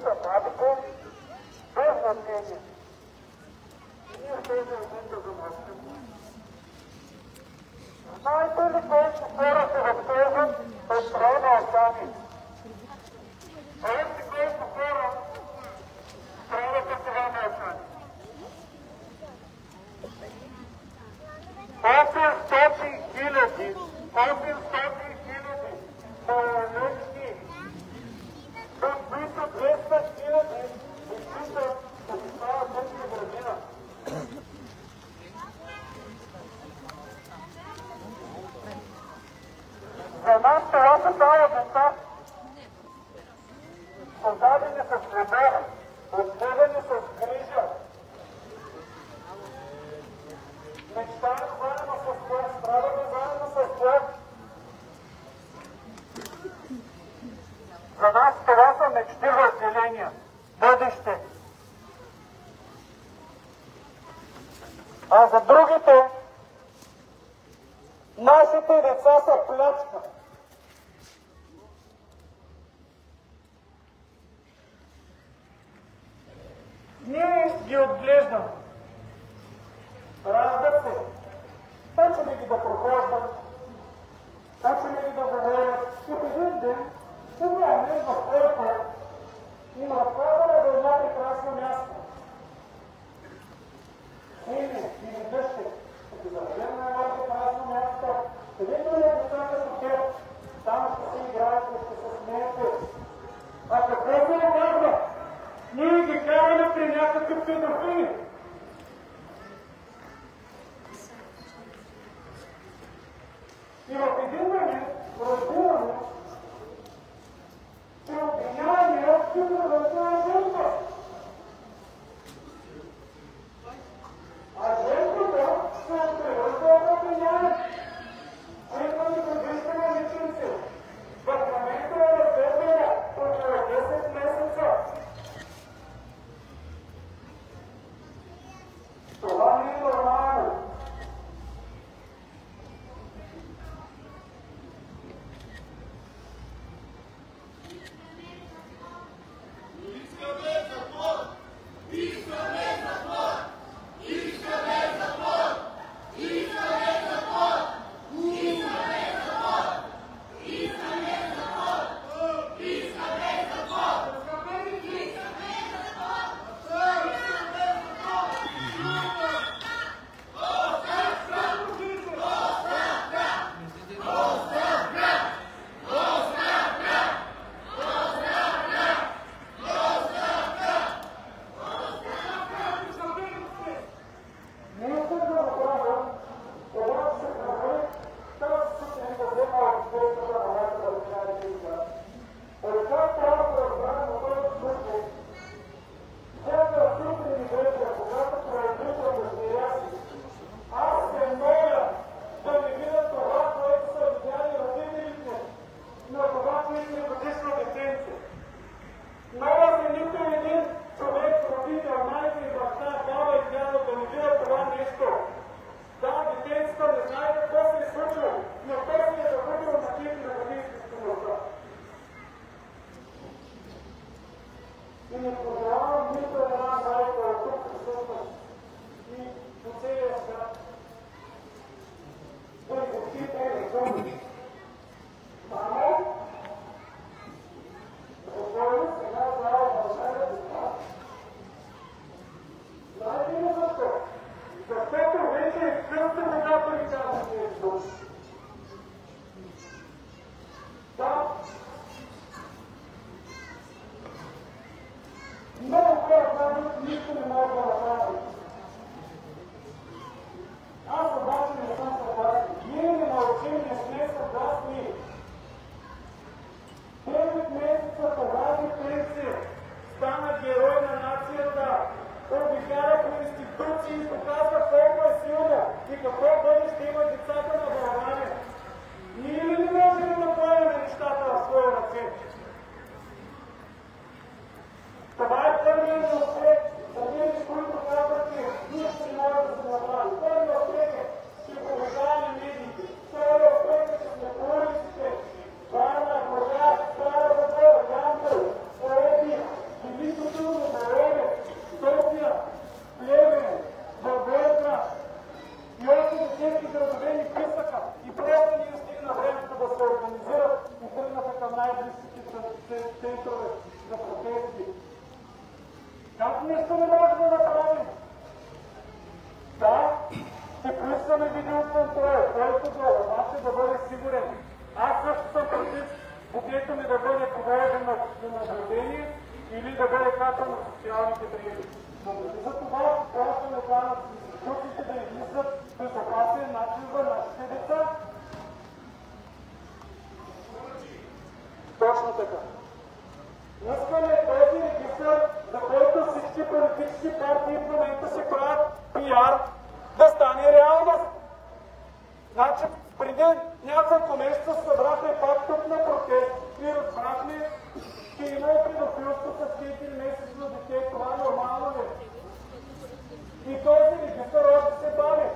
са бабите, без значение. Ние в тези момента замостим. Знаете ли колко хора се възползват от право на Албания? Знаете колко хора страдат от това на Албания? 800 хиляди малолетни, от които 200 хиляди изпитат да си става детска градина. За нас това са тая деца, създадени с любов, отгледани с грижа. Мечтаем заедно с тях, страдаме заедно с тях. За нас това са мечти разделения, бъдеще. А за другите, нашите деца са плячка. Ние ги отглеждаме. Раждат се. Почваме ги да прохождат. Почваме ги да говорят. И в един ден, събрание в който има разкладане до едно прекрасно място. Или дъще, като заведем на едно прекрасно място, където не децата с теб, там ще се играете, ще се смеете. А какво се оказва? Ние ги караме при някакъв педофили. И в един момент разбираме, че обвиняваме психологична жертва. А жертвата се превръща в обвиняване. Жертва ни предвиждаме личници. В момента е разследване около 10 месеца. Това не е нормално. Това е първият успех за тези, които нищо не може да направим. Да, ще поискаме видеоконтрол, който да обаче да бъде сигурен. Аз също съм против детето ми да бъде подложен на наблюдение или да бъде качан на социалните мрежи. Но за това пращаме институциите да измислят безопасен начин за нашите деца. Точно така. Искаме този регистър, за който всички политически партии в момента си правят пиар, да стане реалност. Значи, преди няколко месеца събрахме пак тук на протест и разбрахме, че има педофилство с 4-месечно дете. Това нормално ли? И този регистър още се бави.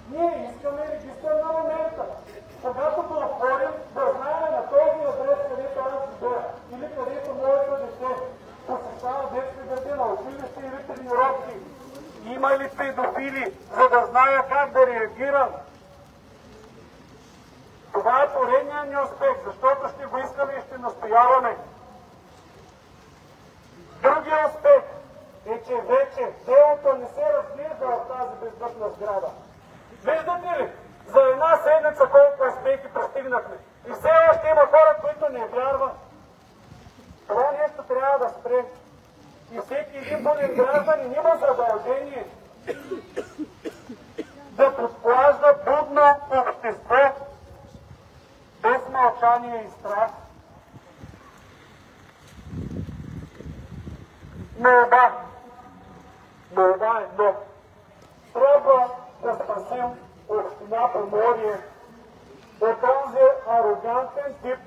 Ние искаме регистър на момента. Когато го отворим, да знаем на този адрес, където аз живея, или където моето дете посещава детска градина, училище или тренировки. Има ли педофили, за да зная как да реагирам? Това е поредният ни успех, защото ще го искаме и ще настояваме. Другия успех е, че вече делото не се разглежда в тази бездъхна сграда. Виждате ли? За една седмица колко успехи постигнахме. И все още има хора, които не вярват. Това нещо трябва да спре. И всеки един буден гражданин има задължение да подклажда будно общество без мълчание и страх. Молба е едно. Трябва да спасим община Поморие от този арогантен тип,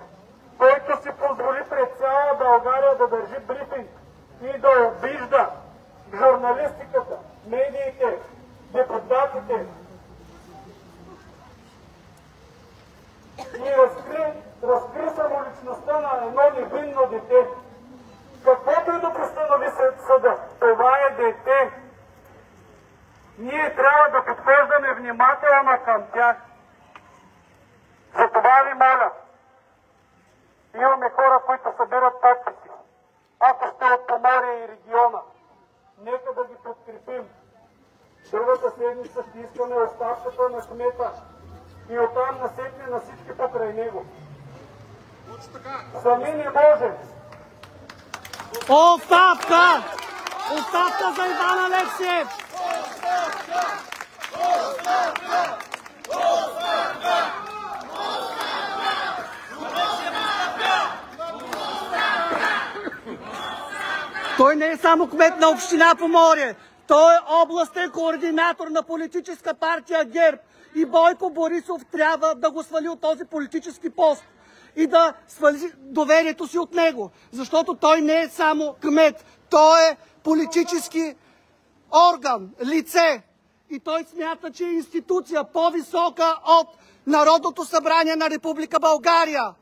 който си позволи пред цяла България да държи брифинг и да обижда журналистиката, медиите, депутатите и разкри самоличността на едно невинно дете. Каквото и да постанови съда, това е дете. Ние трябва да подхождаме внимателно към тях. Затова ви моля, имаме хора, които събират подписи. Ако сте от Поморие и региона, нека да ги подкрепим. Другата седмица ще искаме оставката на кмета и оттам насетне на всички покрай него. Сами не можем. Оставка! Оставка за Иван Алексиев! Оставка! Оставка! Оставка! Той не е само кмет на община Поморие. Той е областен координатор на политическа партия ГЕРБ. И Бойко Борисов трябва да го свали от този политически пост и да свали доверието си от него. Защото той не е само кмет. Той е политически орган, лице. И той смята, че е институция по-висока от Народното събрание на Република България.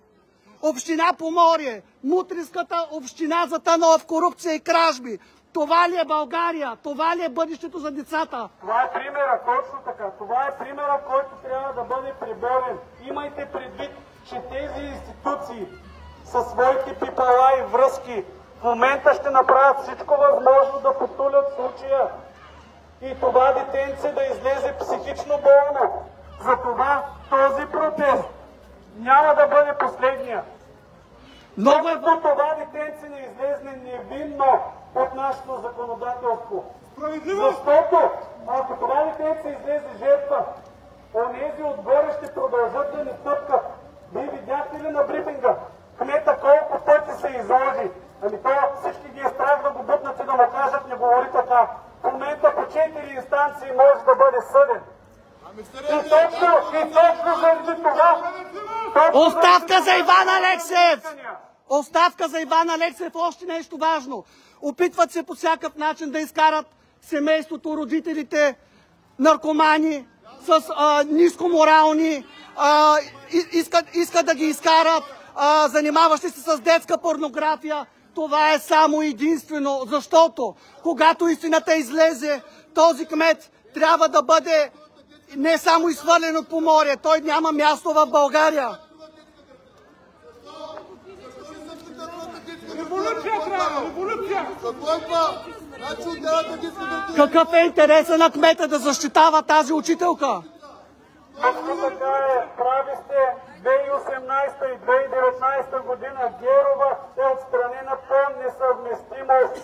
Община Поморие, мутринската община, затънала в корупция и кражби. Това ли е България? Това ли е бъдещето за децата? Това е примера, точно така. Това е примера, който трябва да бъде преборен. Имайте предвид, че тези институции със своите пипала и връзки в момента ще направят всичко възможно да потулят случая и това детенце да излезе психично болно. Затова този протест няма да бъде последния. Много е важно това детенце не излезне невинно от нашето законодателство. Защото ако това детенце излезе жертва, онези отгоре ще продължат да ни тъпкат. Вие видяхте ли на брифинга? Кмета колко пъти се изложи. Ами това всички ги е страх да го бутнат и да му кажат, не говори така. В момента по 4 инстанции може да бъде съден. И точно заради това... Оставка за Иван Алексиев! Оставка за Иван Алексиев! Още нещо важно. Опитват се по всякакъв начин да изкарат семейството, родителите, наркомани, с нискоморални, искат да ги изкарат, занимаващи се с детска порнография. Това е само единствено, защото когато истината излезе, този кмет трябва да бъде не само изхвърлен от Поморие, той няма място в България. Революция трябва! Революция! Какъв е интересът на кмета да защитава тази учителка? Точно така е. Прави сте. 2018 и 2019 година Герова е отстранена по несъвместимост.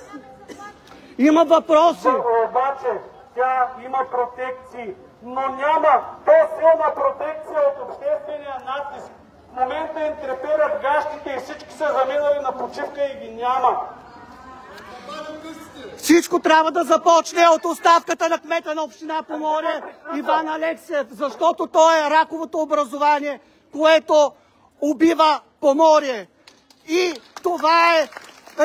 Има въпроси. Обаче тя има протекции, но няма по-силна протекция от обществения натиск. В момента им треперят гащите и всички са заминали на почивка и ги няма. Всичко трябва да започне от оставката на кмета на община Поморие Иван Алексиев, защото той е раковото образование, което убива Поморие. И това е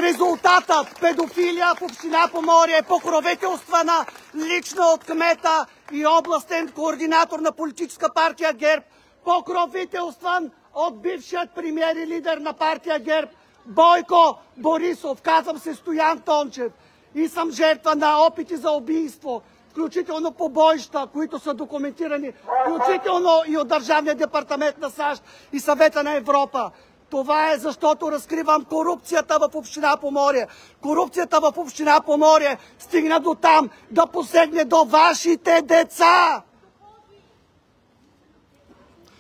резултатът. Педофилия в община Поморие, покровителствана лично от кмета и областен координатор на политическа партия ГЕРБ, покровителстван от бившият премиер и лидер на партия ГЕРБ Бойко Борисов. Казвам се Стоян Тончев и съм жертва на опити за убийство, включително побоища, които са документирани, включително и от Държавния департамент на САЩ и Съвета на Европа. Това е защото разкривам корупцията в община Поморие. Корупцията в община Поморие стигна до там да посегне до вашите деца.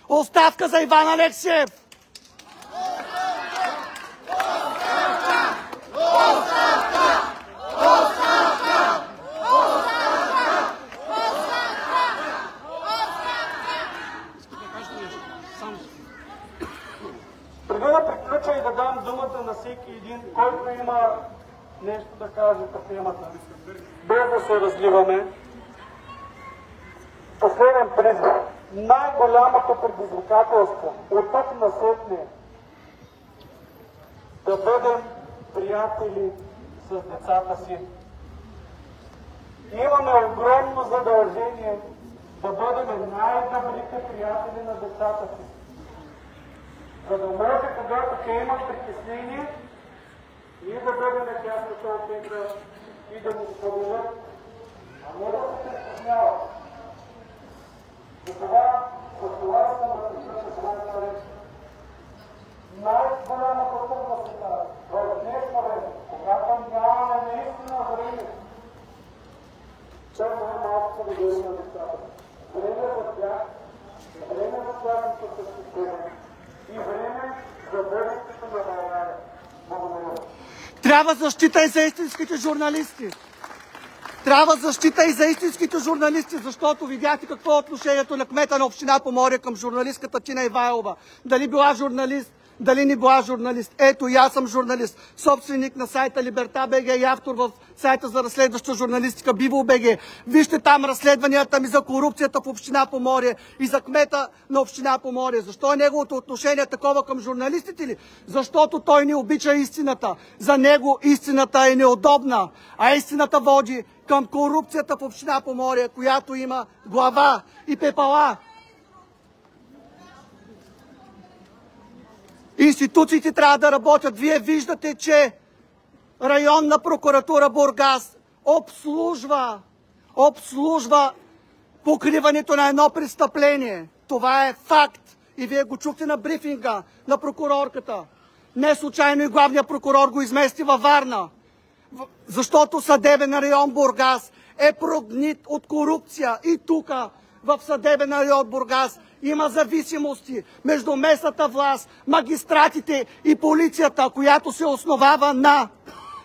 Оставка за Иван Алексиев! Преди да приключа и да дам думата на всеки един, който има нещо да каже по темата, без да се разливаме, последен призив. Най-голямото предизвикателство от тук насетне да бъдем приятели с децата си. Имаме огромно задължение да бъдем най-добрите приятели на децата си. За да може, когато те имат притеснение, ние да бъдем тяхната опека и да го споделят, а не да се притесняват. Затова, с това искам да приключа своята реч. Най-голямата трудност е тази. В днешно време, когато нямаме наистина време, това най-малко да говорим на децата. Време за тях, време за тяхното съществуване и време за бъдещето на България. Благодаря. Трябва защита и за истинските журналисти. Трябва защита и за истинските журналисти, защото видяхте какво е отношението на кмета на община Поморие към журналистката Тина Ивайлова. Дали била журналист, дали не била журналист. Ето, и аз съм журналист, собственик на сайта Либерта.бг и автор в сайта за разследваща журналистика Биво.бг. Вижте там разследванията ми за корупцията в община Поморие и за кмета на община Поморие. Защо е неговото отношение такова към журналистите ли? Защото той не обича истината. За него истината е неудобна, а истината води към корупцията в община Поморие, която има глава и пепела. Институциите трябва да работят. Вие виждате, че районна прокуратура Бургас обслужва покриването на едно престъпление. Това е факт. И вие го чухте на брифинга на прокурорката. Не случайно и главният прокурор го измести във Варна. Защото съдебен район Бургас е прогнит от корупция. И тук, в съдебен район Бургас, има зависимости между местната власт, магистратите и полицията, която се основава на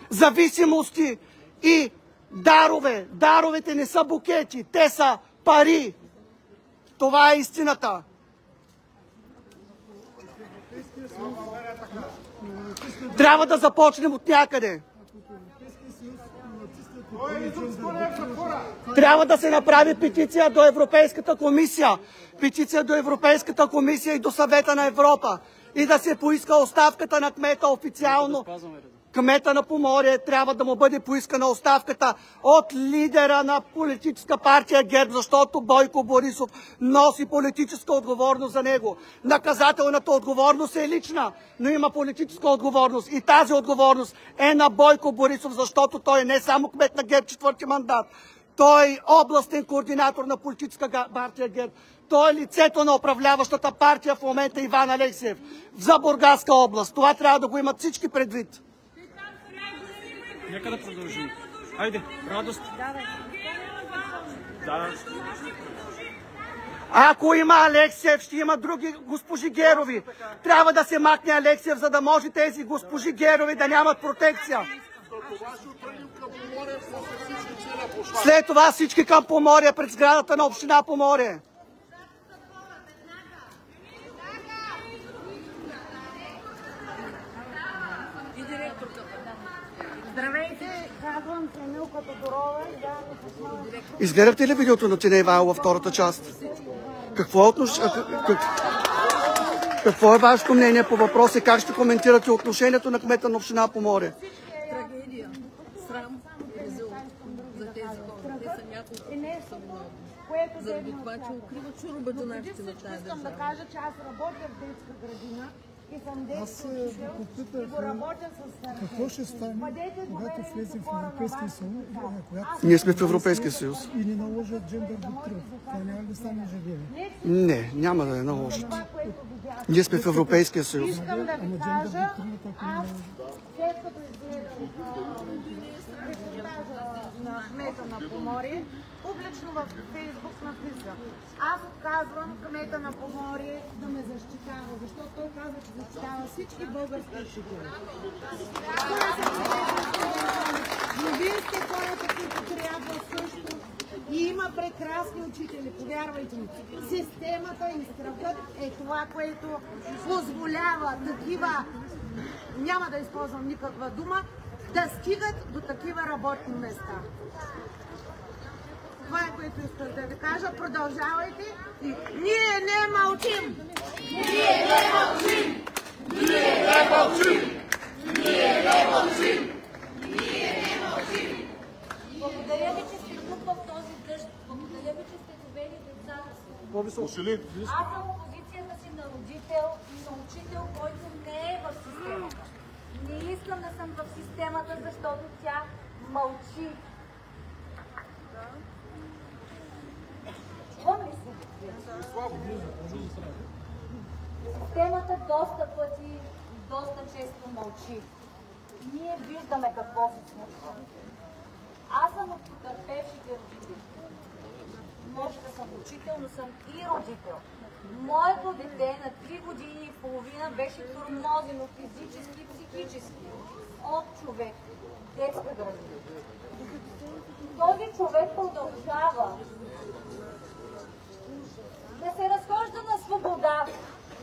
зависимости и дарове. Даровете не са букети, те са пари. Това е истината. Трябва да започнем от някъде. Трябва да се направи петиция до Европейската комисия. Петиция до Европейската комисия и до Съвета на Европа. И да се поиска оставката на кмета официално. Кмета на Поморие трябва да му бъде поискана оставката от лидера на политическа партия ГЕРБ, защото Бойко Борисов носи политическа отговорност за него. Наказателната отговорност е лична, но има политическа отговорност. И тази отговорност е на Бойко Борисов, защото той не е само кмет на ГЕРБ четвърти мандат. Той е областен координатор на политическа партия ГЕРБ. Той е лицето на управляващата партия в момента Иван Алексиев за Бургаска област. Това трябва да го имат всички предвид. Нека да продължим. Хайде, радост. Да. Ако има Алексиев, ще има други госпожи Герови. Трябва да се махне Алексиев, за да може тези госпожи Герови да нямат протекция. След това всички към Поморие, пред сградата на община Поморие. Здравейте, казвам се Милка Тодорова и заедно с моя... Изгледахте ли видеото на Тина Ивайлова, втората част? Какво е вашето мнение по въпроса и как ще коментирате отношението на кмета на община Поморие? Трагедия, срам, резул за тези хора. Те са няколко заради това, че укриват шуробаджанащите на тази Искам да държава. кажа, че аз работя в детска градина и съм детска учител и го работя с сърце. Какво ще стане, когато влезем в Европейския съюз, Ние сме в Европейския съюз. и ни наложат джендър доктрина? Това няма ли да стане ежедневие? Не, няма да я наложат. Ние сме в Европейския съюз. Искам да ви кажа, аз след като изгледам репортажа на кмета на Поморие, публично в Фейсбук написах: аз отказвам кмета на Поморие да ме защитава, защото той казва, че защитава всички български учители. Но вие сте хората, които трябва също. И има прекрасни учители, повярвайте ми. Системата и страхът е това, което позволява такива, няма да използвам никаква дума, да стигат до такива работни места. Това е, което искам да ви кажа. Продължавайте и ние не мълчим! Ние не мълчим! Ние не мълчим! Ние не мълчим! Ние не мълчим! Благодаря ви, че сте тук в този дъжд. Благодаря ви, че сте довели децата си. Аз съм опозицията си на родител и на учител, който не е в системата. Не искам да съм в системата, защото тя мълчи. Чувам ли се? Системата доста пъти, доста често мълчи. Ние виждаме какво се случва. Аз съм от потърпевшите родители. Може да съм учител, но съм и родител. Моето дете на 3 години и половина беше тормозено физически и психически от човек, детска градина. Този човек продължава да се разхожда на свобода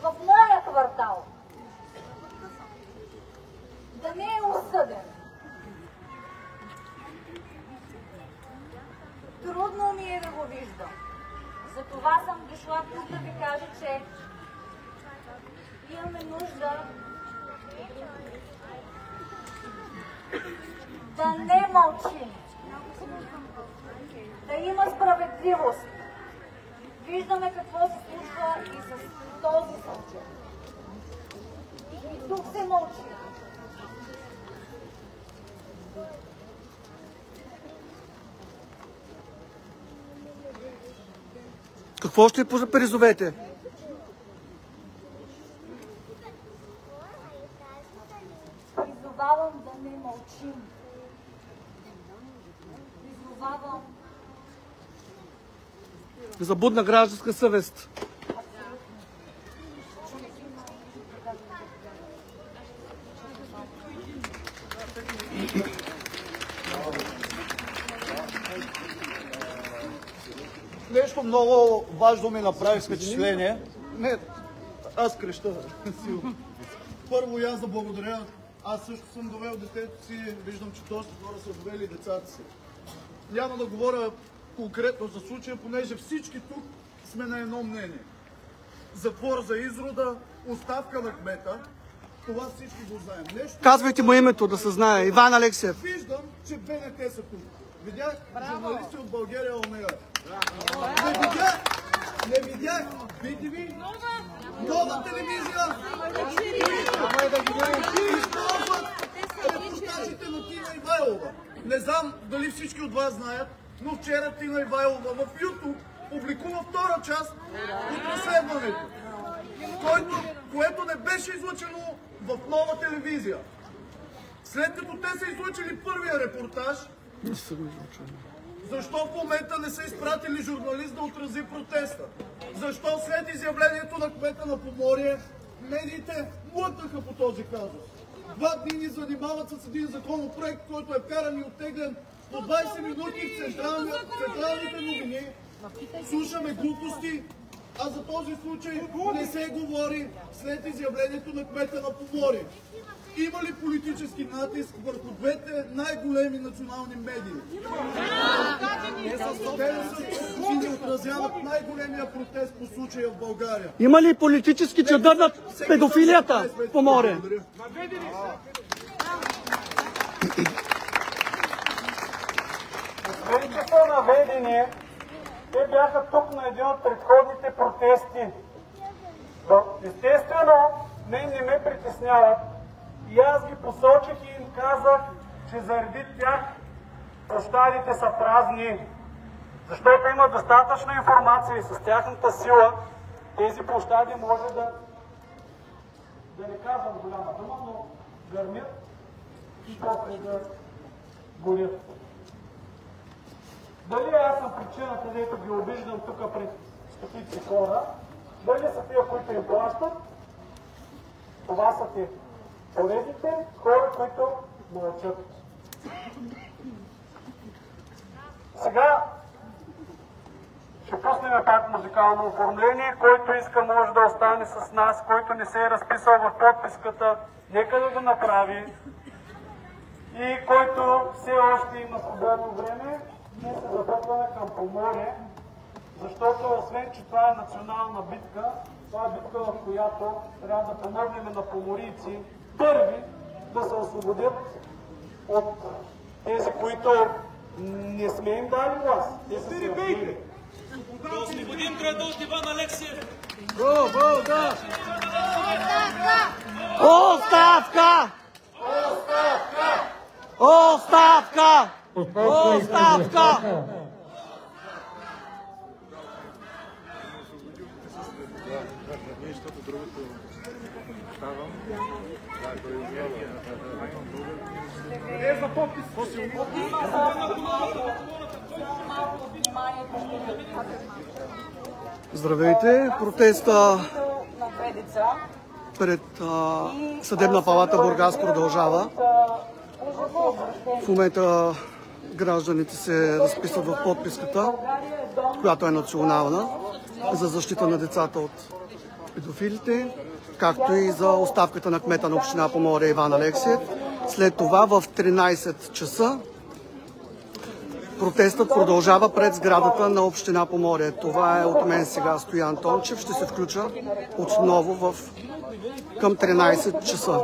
в моя квартал. Да не е осъден. Трудно ми е да го виждам. Затова съм дошла тук да ви кажа, че имаме нужда да не мълчим. Да има справедливост. Виждаме какво се случва и с този случай. И тук се мълчи. Какво ще призовете? Призовавам да не мълчим. Призовавам За будна гражданска съвест. Нещо много важно ми направи впечатление. Не, аз креща. Първо аз да благодаря. Аз също съм довел детето си. Виждам, че доста хора са довели децата си. Няма да говоря конкретно за случая, понеже всички тук сме на едно мнение. Затвор за изрода, оставка на кмета. Това всички го знаем. Нещо... Казвайте му името, да се знае. Иван Алексиев. Виждам, че БНТ са тук. Видях журналисти от България Омега. Не видях. Види ви? Нова телевизия. Използват репортажите на Тина Ивайлова. Не знам дали всички от вас знаят, но вчера Тина Ивайлова в YouTube публикува втора част от разследването, което не беше излъчено в Нова телевизия. След като те са излъчили първия репортаж, защо в момента не са изпратили журналист да отрази протеста? Защо след изявлението на кмета на Поморие медиите млъкнаха по този казус? 2 дни ни занимават с един законопроект, който е вкаран и оттеглен по 20 минути в централните новини. Слушаме глупости, а за този случай не се говори след изявлението на кмета на Поморие. Има ли политически натиск върху двете най-големи национални медии? Те не отразяват най-големия протест по случая в България. Има ли политически чадър над педофилията в Поморие? Освен че са наведени, те бяха тук на един от предходните протести. Естествено, мен не ме притесняват. И аз ги посочих и им казах, че заради тях площадите са празни. Защото има достатъчна информация и с тяхната сила тези площади може да не казвам голяма дума, но гърмят и после да горят. Дали аз съм причината, дето ги обиждам тук пред стотици хора, дали са тия, които им плащат, това са те. Полезните хора, които мълчат. Сега ще пуснем пак музикално оформление. Който иска може да остане с нас, който не се е разписал в подписката, нека да го направи. И който все още има свободно време, ние се запътваме към Поморие, защото освен, че това е национална битка, това е битка, в която трябва да помогнем на поморийци първи да се освободят от тези, които не сме им дали власт. Те са се разбили. Да освободим града от Иван Алексиев! Оставка! Оставка! Оставка! Оставка! Здравейте! Протеста пред Съдебна палата Бургас продължава. В момента гражданите се разписват в подписката, която е национална, за защита на децата от педофилите, както и за оставката на кмета на община Поморие Иван Алексиев. След това в 13 часа протестът продължава пред сградата на община Поморие. Това е от мен сега Стоян Тончев. Ще се включа отново към 13 часа.